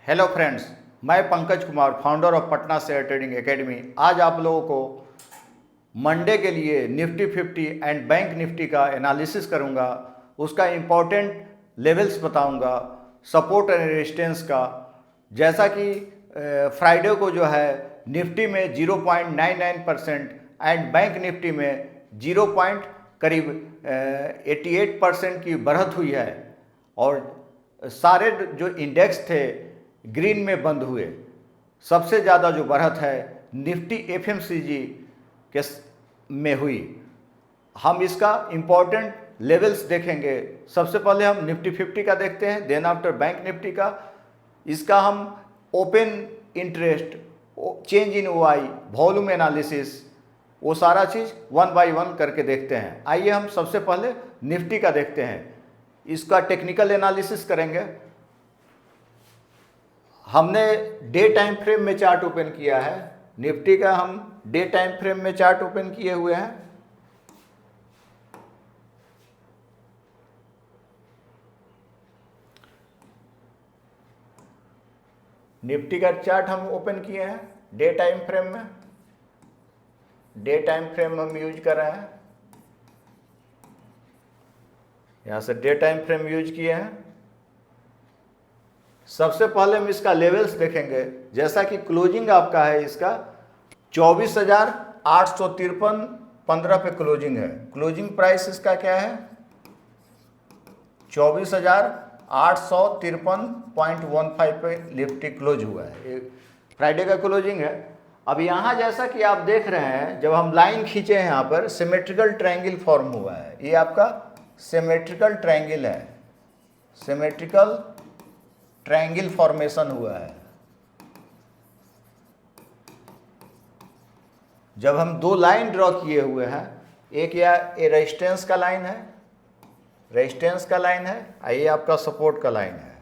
Hello friends, मैं Pankaj Kumar, founder of Patna share trading academy. आज आप लोगों को मंडे के लिए निफ्टी 50 एंड बैंक निफ्टी का एनालिसिस करूंगा। उसका इम्पोर्टेंट लेवल्स बताऊंगा, सपोर्ट एंड रेजिस्टेंस का। जैसा कि फ्राइडे को जो है निफ्टी में 0.99% एंड बैंक निफ्टी में 0 करीब 88% की बढ़त हुई है और सारे जो इंडेक्स थे ग्रीन में बंद हुए। सबसे ज़्यादा जो बढ़त है निफ्टी एफएमसीजी के में हुई। हम इसका इम्पोर्टेंट लेवल्स देखेंगे। सबसे पहले हम निफ्टी 50 का देखते हैं, देन आफ्टर बैंक निफ्टी का। इसका हम open interest, change in OI, volume analysis, वो सारा चीज़ वन बाय वन करके देखते हैं। आइए हम सबसे पहले निफ्टी का देखते हैं। इसका टेक्निकल एनालिसिस करेंगे। हमने डे टाइम फ्रेम में चार्ट ओपन किया है। निफ्टी का हम डे टाइम फ्रेम में चार्ट ओपन किए हुए हैं। निफ्टी का चार्ट हम ओपन किए हैं डे टाइम फ्रेम में। डे टाइम फ्रेम हम यूज कर रहे हैं। यहां से डे टाइम फ्रेम यूज किए हैं। सबसे पहले हम इसका लेवल्स देखेंगे। जैसा कि क्लोजिंग आपका है, इसका 24,853.15 पे क्लोजिंग है। क्लोजिंग प्राइस इसका क्या है? 24,853.15 पे निफ्टी क्लोज हुआ है। फ्राइडे का क्लोजिंग है। अब यहाँ जैसा कि आप देख रहे हैं, जब हम लाइन खींचे हैं यहाँ पर सिमेट्रिकल ट्रायंगल फॉर्म हुआ है। ये आपका सिमेट्रिकल ट्रायंगल है, सिमेट्रिकल ट्रायंगल फॉर्मेशन हुआ है। जब हम दो लाइन ड्रॉ किए हुए हैं, एक ये रेजिस्टेंस का लाइन है, रेजिस्टेंस का लाइन है, ये आपका सपोर्ट का लाइन है।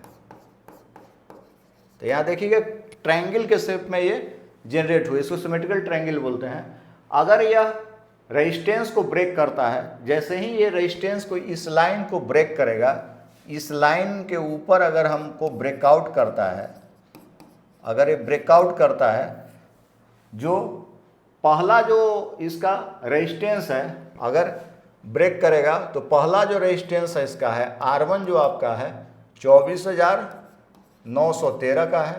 तो यहाँ देखिएगा ट्रायंगल के शेप में ये जनरेट हुए, इसको सिमेट्रिकल ट्रायंगल बोलते हैं। अगर यह रेजिस्टेंस को ब्रेक करता है, जैसे ही ये रेजिस्टेंस को इस लाइन को ब्रेक करेगा, इस लाइन के ऊपर अगर हमको ब्रेकआउट करता है, अगर ये ब्रेकआउट करता है, जो पहला जो इसका रेजिस्टेंस है अगर ब्रेक करेगा, तो पहला जो रेजिस्टेंस है इसका है R1 जो आपका है 24,913 का है।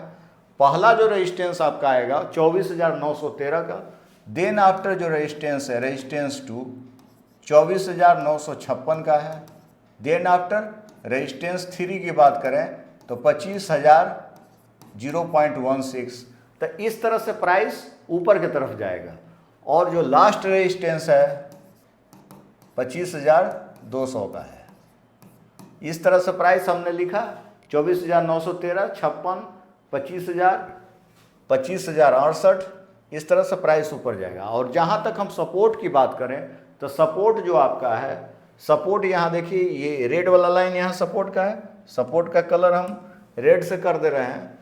पहला जो रेजिस्टेंस आपका आएगा 24,913 का। देन आफ्टर जो रेजिस्टेंस है रेजिस्टेंस 2 24,956 का है। देन आफ्टर रेजिस्टेंस 3 की बात करें तो 25,000.16। तो इस तरह से प्राइस ऊपर की तरफ जाएगा। और जो लास्ट रेजिस्टेंस है 25,200 का है। इस तरह से प्राइस हमने लिखा 24,913, 56, 25,000, 25,068। इस तरह से प्राइस ऊपर जाएगा। और जहाँ तक हम सपोर्ट की बात करें तो सपोर्ट जो आपका है, सपोर्ट यहाँ देखिए, ये रेड वाला लाइन यहाँ सपोर्ट का है। सपोर्ट का कलर हम रेड से कर दे रहे हैं।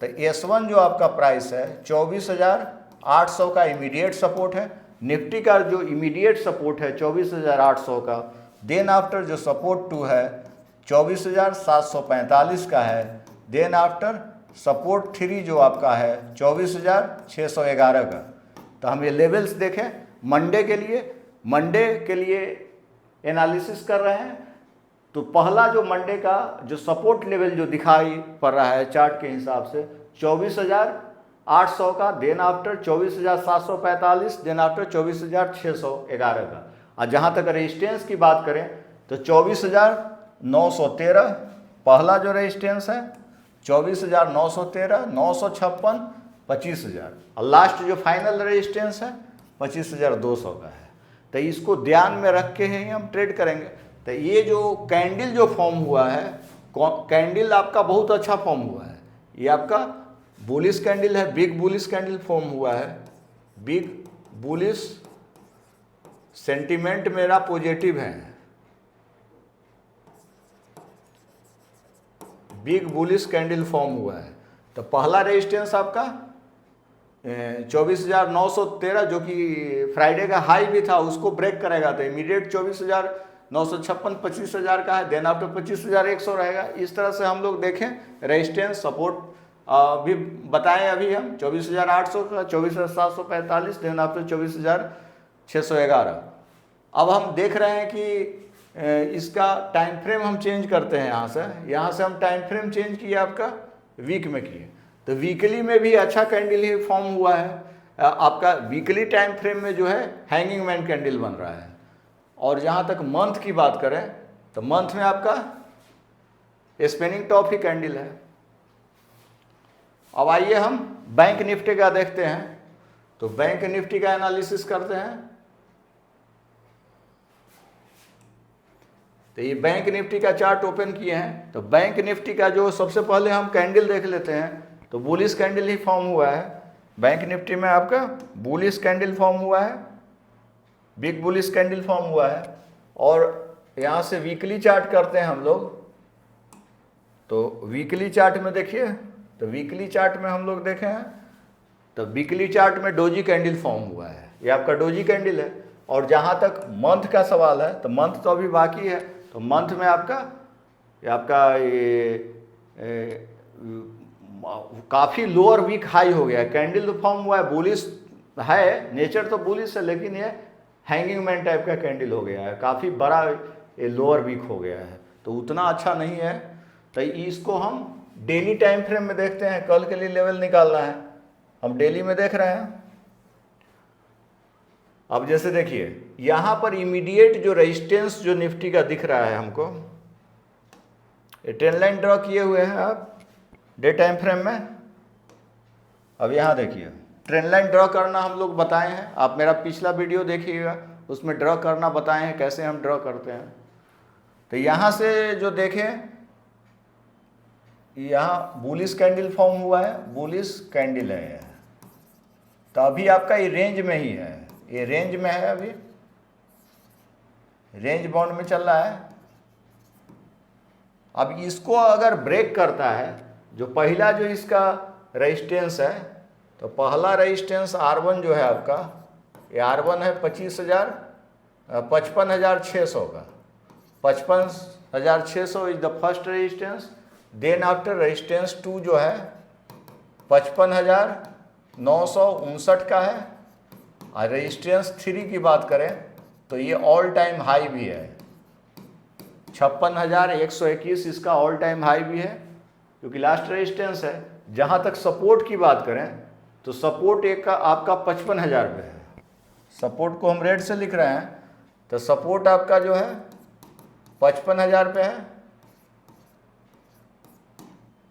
तो S1 जो आपका प्राइस है 24,800 का इमीडिएट सपोर्ट है। निफ्टी का जो इमीडिएट सपोर्ट है 24,800 का। देन आफ्टर जो सपोर्ट 2 है 24,745 का है। देन आफ्टर सपोर्ट 3 जो आपका है 24,611 का। तो हम ये लेवल्स देखें मंडे के लिए एनालिसिस कर रहे हैं। तो पहला जो मंडे का जो सपोर्ट लेवल जो दिखाई पड़ रहा है चार्ट के हिसाब से 24,800 का। देन आफ्टर 24,745, देन आफ्टर 24,611 का। और जहाँ तक रेजिस्टेंस की बात करें तो 24,913 पहला जो रेजिस्टेंस है, 24,913, 956, 25,000। और लास्ट जो फाइनल रेजिस्टेंस है 25,200 का है। तो इसको ध्यान में रख के ही हम ट्रेड करेंगे। तो ये जो कैंडल जो फॉर्म हुआ है, कैंडल आपका बहुत अच्छा फॉर्म हुआ है। ये आपका बुलिश कैंडल है, बिग बुलिश कैंडल फॉर्म हुआ है। बिग बुलिश सेंटीमेंट मेरा पॉजिटिव है। बिग बुलिश कैंडल फॉर्म हुआ है। तो पहला रेजिस्टेंस आपका 24,913 जो कि फ्राइडे का हाई भी था, उसको ब्रेक करेगा तो इमीडिएट 24,956, 25,000 का है। देन आफ्टर 25,100 रहेगा। इस तरह से हम लोग देखें रेजिस्टेंस सपोर्ट अभी बताएं, अभी हम 24,800 का 24,745, देन आफ्टर 24,611। अब हम देख रहे हैं कि इसका टाइम फ्रेम हम चेंज करते हैं। यहाँ से हम टाइम फ्रेम चेंज किए, आपका वीक में किए, तो वीकली में भी अच्छा कैंडल ही फॉर्म हुआ है। आपका वीकली टाइम फ्रेम में जो है हैंगिंग मैन कैंडल बन रहा है। और जहाँ तक मंथ की बात करें तो मंथ में आपका स्पिनिंग टॉप ही कैंडल है। अब आइए हम बैंक निफ्टी का देखते हैं, तो बैंक निफ्टी का एनालिसिस करते हैं। तो ये बैंक निफ्टी का चार्ट ओपन किए हैं, तो बैंक निफ्टी का जो सबसे पहले हम कैंडल देख लेते हैं, तो बुलिश कैंडल ही फॉर्म हुआ है। बैंक निफ्टी में आपका बुलिश कैंडल फॉर्म हुआ है, बिग बुलिश कैंडल फॉर्म हुआ है। और यहाँ से वीकली चार्ट करते हैं हम लोग, तो वीकली चार्ट में देखिए, तो वीकली चार्ट में हम लोग देखें हैं, तो वीकली चार्ट में डोजी कैंडल फॉर्म हुआ है, ये आपका डोजी कैंडल है। और जहाँ तक मंथ का सवाल है, तो मंथ तो अभी बाकी है, तो मंथ में आपका ये काफ़ी लोअर वीक हाई हो गया है। कैंडल तो फॉर्म हुआ है, बुलिश है, नेचर तो बुलिश है, लेकिन ये हैंगिंग मैन टाइप का कैंडल हो गया है, काफ़ी बड़ा ये लोअर वीक हो गया है, तो उतना अच्छा नहीं है। तो इसको हम डेली टाइम फ्रेम में देखते हैं, कल के लिए लेवल निकालना है, हम डेली में देख रहे हैं। अब जैसे देखिए यहाँ पर इमीडिएट जो रेजिस्टेंस जो निफ्टी का दिख रहा है हमको, ये ट्रेंड लाइन ड्रॉ किए हुए हैं आप डे टाइम फ्रेम में। अब यहाँ देखिए ट्रेंड लाइन ड्रॉ करना हम लोग बताए हैं, आप मेरा पिछला वीडियो देखिएगा, उसमें ड्रॉ करना बताए हैं कैसे हम ड्रॉ करते हैं। तो यहाँ से जो देखें, यहाँ बुलिश कैंडल फॉर्म हुआ है, बुलिश कैंडल है यह, तो अभी आपका ये रेंज में ही है, ये रेंज में है, अभी रेंज बाउंड में चल रहा है। अब इसको अगर ब्रेक करता है, जो पहला जो इसका रेजिस्टेंस है, तो पहला रेजिस्टेंस R1 जो है आपका, ये R1 है 55,600 का, 55,600 is the first resistance. Then after resistance 2 जो है 55,959 का है। और रेजिस्टेंस 3 की बात करें तो ये ऑल टाइम हाई भी है, 56,121 इसका ऑल टाइम हाई भी है, क्योंकि लास्ट रेजिस्टेंस है। जहाँ तक सपोर्ट की बात करें तो सपोर्ट एक का आपका 55,000 पे है, सपोर्ट को हम रेड से लिख रहे हैं, तो सपोर्ट आपका जो है 55,000 पे है।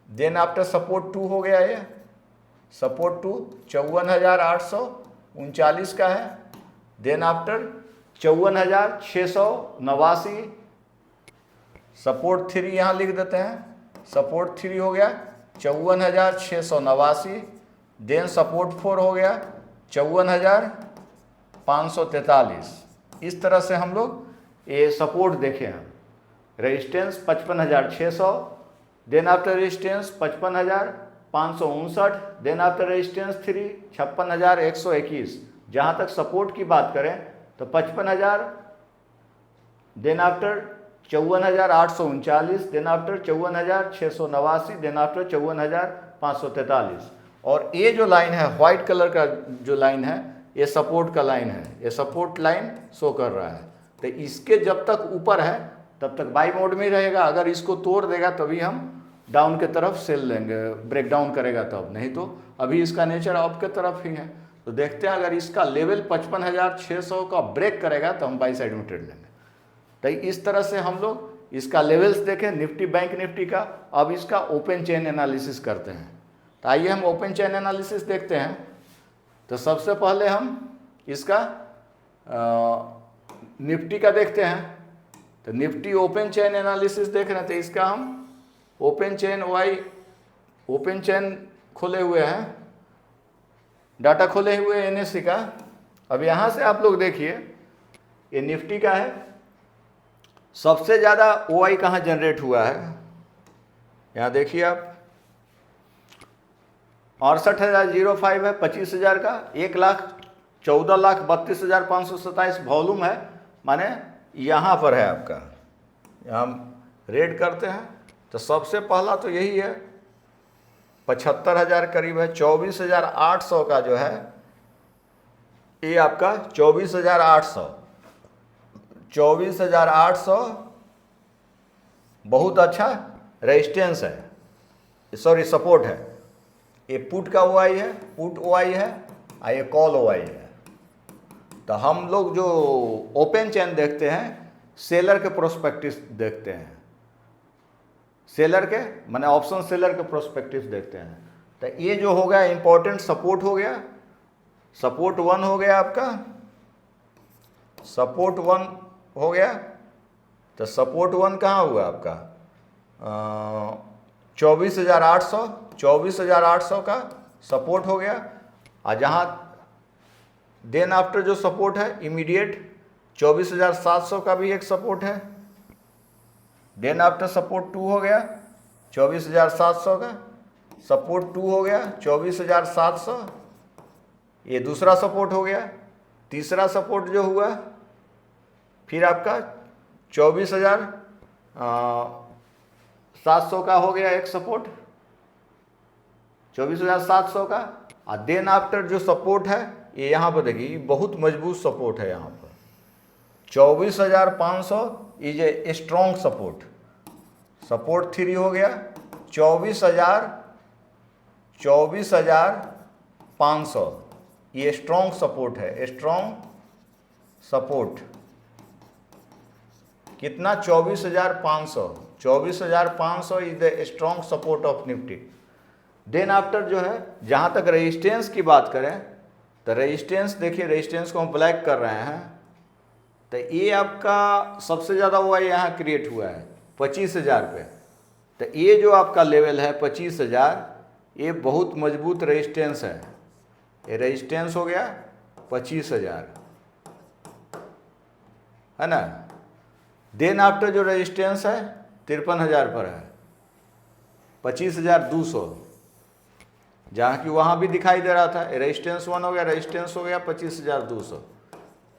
देन आफ्टर सपोर्ट 2 हो गया, ये सपोर्ट 2 54,839 का है। देन आफ्टर 54,689, सपोर्ट 3 यहाँ लिख देते हैं, सपोर्ट 3 हो गया 54,689। देन सपोर्ट 4 हो गया 54,543। इस तरह से हम लोग ये सपोर्ट देखे हैं। Resistance 55,600, then after resistance 55,559, then after resistance 3 56,121। जहाँ तक सपोर्ट की बात करें तो 55,000, then after 54,839, then after 54,689, then after 54,543। और ये जो लाइन है व्हाइट कलर का जो लाइन है, ये सपोर्ट का लाइन है, ये सपोर्ट लाइन शो कर रहा है। तो इसके जब तक ऊपर है तब तक बाई मोड में ही रहेगा, अगर इसको तोड़ देगा तभी हम डाउन के तरफ सेल लेंगे, ब्रेक डाउन करेगा तब, नहीं तो अभी इसका नेचर अप के तरफ ही है। तो देखते हैं अगर इसका लेवल 55,600 का ब्रेक करेगा तो हम बाई साइड में ट्रेड लेंगे। तो इस तरह से हम लोग इसका लेवल्स देखें निफ्टी बैंक निफ्टी का। अब इसका ओपन चेन एनालिसिस करते हैं, तो आइए हम ओपन चेन एनालिसिस देखते हैं। तो सबसे पहले हम इसका निफ्टी का देखते हैं, तो निफ्टी ओपन चेन एनालिसिस देख रहे थे, इसका हम ओपन चेन खोले हुए हैं, डाटा खोले हुए NSE का। अब यहाँ से आप लोग देखिए ये निफ्टी का है, सबसे ज़्यादा OI कहाँ जनरेट हुआ है, यहाँ देखिए आप 68,005 है 25,000 का, 1,14,32,527 वॉल्यूम है, माने यहाँ पर है आपका। यहाँ हम रेड करते हैं तो सबसे पहला तो यही है, 75,000 करीब है। 24,800 का जो है ये आपका 24,800, 24,800 बहुत अच्छा रेजिस्टेंस है, सॉरी सपोर्ट है। ये पुट का ओआई है, पुट ओआई है, और ये कॉल ओआई है। तो हम लोग जो ओपन चेन देखते हैं, सेलर के प्रोस्पेक्टिव देखते हैं, सेलर के माने ऑप्शन सेलर के प्रोस्पेक्टिव देखते हैं। तो ये जो हो गया इंपॉर्टेंट सपोर्ट हो गया, सपोर्ट 1 हो गया आपका, सपोर्ट 1 हो गया। तो सपोर्ट 1 कहाँ हुआ आपका 24,800, 24,800 का सपोर्ट हो गया। और जहाँ देन आफ्टर जो सपोर्ट है इमीडिएट 24,700 का भी एक सपोर्ट है। देन आफ्टर सपोर्ट 2 हो गया 24,700 का, सपोर्ट 2 हो गया 24,700, ये दूसरा सपोर्ट हो गया। तीसरा सपोर्ट जो हुआ फिर आपका 24,700 का हो गया एक सपोर्ट, 24,700 का। और देन आफ्टर जो सपोर्ट है ये यहाँ पर देखिए बहुत मजबूत सपोर्ट है। यहाँ पर 24,500 is a strong support, support 3 हो गया 24,500, ये स्ट्रॉन्ग सपोर्ट है, स्ट्रॉन्ग सपोर्ट कितना 24,500, 24,500 is the strong support of Nifty. Then after जो है जहाँ तक रेजिस्टेंस की बात करें तो रेजिस्टेंस देखिए, रेजिस्टेंस को हम ब्लैक कर रहे हैं। तो ये आपका सबसे ज़्यादा हुआ यहाँ क्रिएट हुआ है 25,000 पे। तो ये जो आपका लेवल है 25,000, ये बहुत मजबूत रेजिस्टेंस है। ये रेजिस्टेंस हो गया 25,000 है ना। देन आफ्टर जो रेजिस्टेंस है 53,000 पर है, 25,200, जहाँ की वहाँ भी दिखाई दे रहा था। रेजिस्टेंस 1 हो गया, रेजिस्टेंस हो गया 25,200।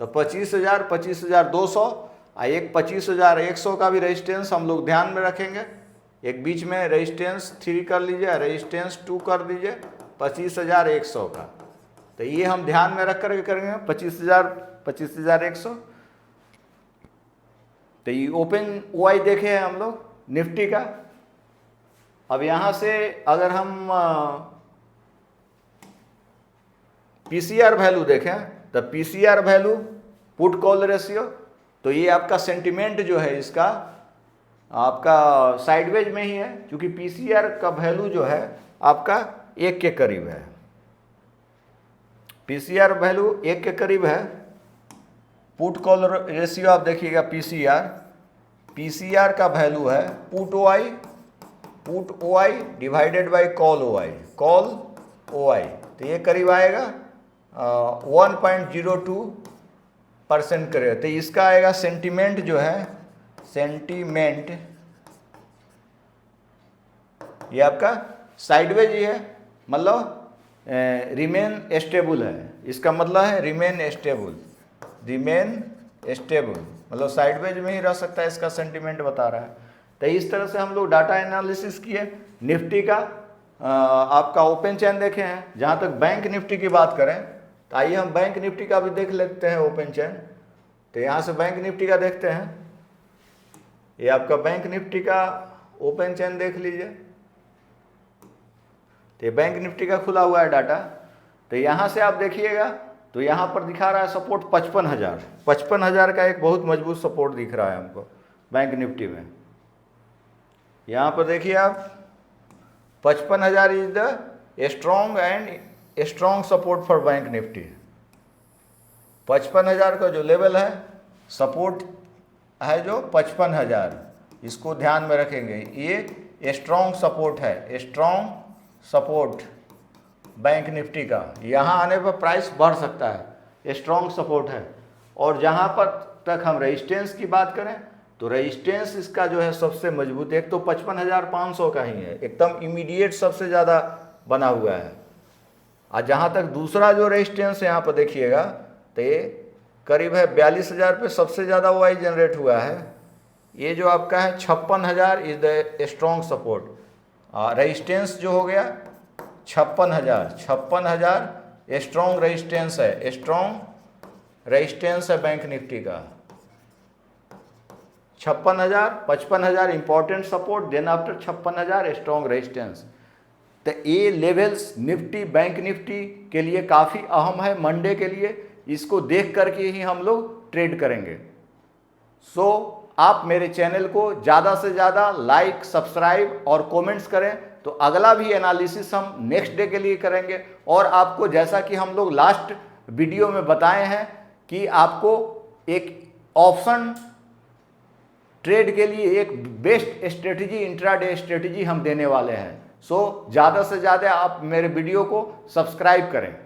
तो 25,000, 25,200 और एक 25,100 का भी रेजिस्टेंस हम लोग ध्यान में रखेंगे। एक बीच में रेजिस्टेंस 3 कर लीजिए, रेजिस्टेंस 2 कर दीजिए 25,100 का। तो ये हम ध्यान में रख करके करेंगे 25,000, 25,100। तो ये ओपन ओआई देखे हैं हम लोग निफ्टी का। अब यहाँ से अगर हम पीसीआर वैल्यू देखें तो PCR value put call ratio, तो ये आपका सेंटिमेंट जो है इसका आपका साइडवेज में ही है, क्योंकि पीसीआर का वैल्यू जो है आपका 1 के करीब है। पीसीआर वैल्यू 1 के करीब है। पुट कॉल रेशियो आप देखिएगा, पीसीआर का वैल्यू है put OI divided by call OI, तो ये करीब आएगा 1.02% करेगा। तो इसका आएगा सेंटीमेंट जो है, सेंटीमेंट ये आपका साइडवेज ही है, मतलब रिमेन स्टेबल है। इसका मतलब है रिमेन स्टेबल, मतलब साइडवेज में ही रह सकता है, इसका सेंटीमेंट बता रहा है। तो इस तरह से हम लोग डाटा एनालिसिस किए निफ्टी का। आपका ओपन चेन देखे हैं। जहाँ तक बैंक निफ्टी की बात करें तो आइए हम बैंक निफ्टी का भी देख लेते हैं ओपन चेन। तो यहाँ से बैंक निफ्टी का देखते हैं। ये आपका बैंक निफ्टी का ओपन चेन देख लीजिए। तो ये बैंक निफ्टी का खुला हुआ है डाटा। तो यहाँ से आप देखिएगा तो यहाँ पर दिखा रहा है सपोर्ट 55,000, 55,000 का एक बहुत मजबूत सपोर्ट दिख रहा है हमको बैंक निफ्टी में। यहाँ पर देखिए आप 55,000 is the strong support for bank Nifty. 55,000 का जो लेवल है सपोर्ट है जो 55,000, इसको ध्यान में रखेंगे। ये स्ट्रॉन्ग सपोर्ट है, स्ट्रॉन्ग सपोर्ट बैंक निफ्टी का। यहाँ आने पर प्राइस बढ़ सकता है, स्ट्रॉन्ग सपोर्ट है। और जहाँ पर तक हम रेजिस्टेंस की बात करें तो रेजिस्टेंस इसका जो है सबसे मजबूत, एक तो 55,500 का ही है, एकदम इमीडिएट सबसे ज़्यादा बना हुआ है। और जहाँ तक दूसरा जो रेजिस्टेंस यहाँ पर देखिएगा तो ये करीब है 42,000 पे सबसे ज़्यादा वाई जनरेट हुआ है। ये जो आपका है 56,000 is the strong support. Resistance जो हो गया 56,000 स्ट्रॉन्ग रेजिस्टेंस है, स्ट्रॉन्ग रेजिस्टेंस है बैंक निफ्टी का 56,000, 55,000 important support, then after 56,000 strong resistance. तो ये लेवल्स निफ्टी बैंक निफ्टी के लिए काफ़ी अहम है मंडे के लिए, इसको देख करके ही हम लोग ट्रेड करेंगे। सो आप मेरे चैनल को ज़्यादा से ज़्यादा लाइक सब्सक्राइब और कमेंट्स करें, तो अगला भी एनालिसिस हम नेक्स्ट डे के लिए करेंगे। और आपको जैसा कि हम लोग लास्ट वीडियो में बताए हैं कि आपको एक ऑप्शन ट्रेड के लिए एक बेस्ट स्ट्रेटजी इंट्राडे स्ट्रेटजी हम देने वाले हैं। सो ज़्यादा से ज़्यादा आप मेरे वीडियो को सब्सक्राइब करें।